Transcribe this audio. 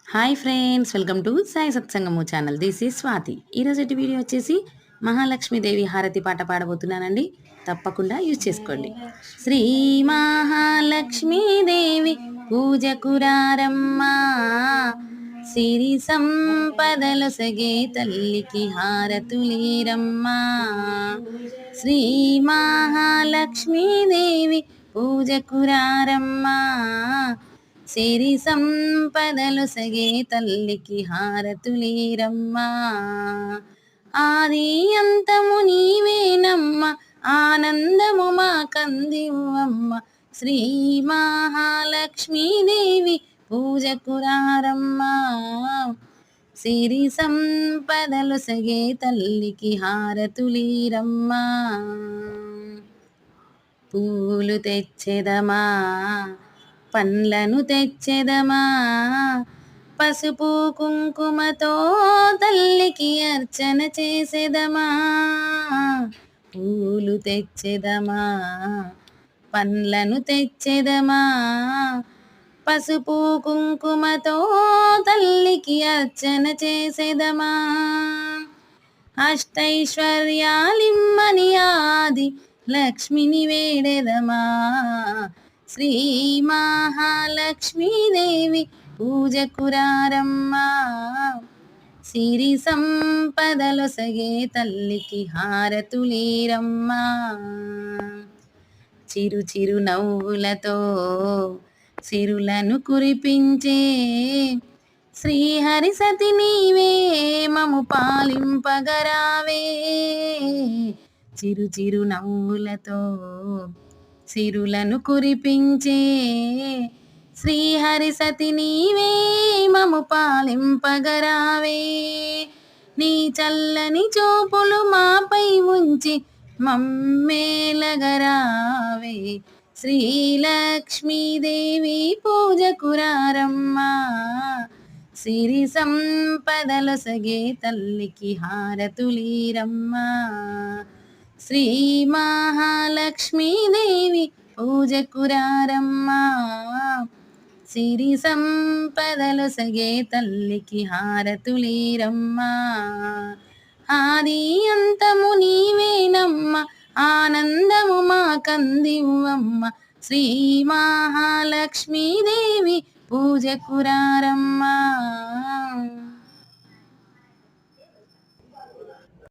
Hi friends, welcome to Sai Satsangamu channel. This is Swathi. ఈరోజు video వచ్చేసి మహాలక్ష్మీదేవి హారతి పాట పాడబోతున్నానండి. తప్పకుండా యూజ్ చేసుకోండి. శ్రీ మహాలక్ష్మీదేవి పూజకురారమ్మా, సిరి సంపదలు సగే తల్లికి హారతులీరమ్మా. శ్రీ మహాలక్ష్మీదేవి పూజకురారమ్మా, సిరి సంపదలు సగే తల్లికి హారతులీరమ్మా. ఆది అంతము నీవేనమ్మ, ఆనందము మా కందివమ్మ. శ్రీ మహాలక్ష్మీదేవి పూజకురారమ్మా, సిరి సంపదలు సగే తల్లికి హారతులీరమ్మా. పూలు తెచ్చెదమా, పండ్లను తెచ్చెదమా, పసుపు కుంకుమతో తల్లికి అర్చన చేసెదమా. పూలు తెచ్చెదమా, పండ్లను తెచ్చెదమా, పసుపు కుంకుమతో తల్లికి అర్చన చేసెదమా. అష్టైశ్వర్యాలిమ్మని ఆది లక్ష్మిని వేడెదమా. శ్రీ మహాలక్ష్మీదేవి పూజకురారమ్మా, సిరి సంపదలు సగే తల్లికి హారతులీరమ్మా. చిరు చిరు నవ్వులతో సిరులను కురిపించే శ్రీహరి సతి నీవే మము పాలింపగరావే. చిరు చిరు నవ్వులతో సిరులను కురిపించే శ్రీహరి సతి నీవే మము పాలింపగరావే. నీ చల్లని చూపులు మాపై ఉంచి మమ్మేలగరావే. శ్రీలక్ష్మీదేవి పూజకురారమ్మా, సిరి సంపదలు సగే తల్లికి హారతులీరమ్మా. శ్రీ మహాలక్ష్మీదేవి పూజకురారమ్మా, సిరి సంపదలు సగే తల్లికి హారతులీరమ్మా. ఆది అంతము నీవేనమ్మ, ఆనందము మా కందివమ్మ. శ్రీ మహాలక్ష్మీదేవి పూజకురారమ్మా.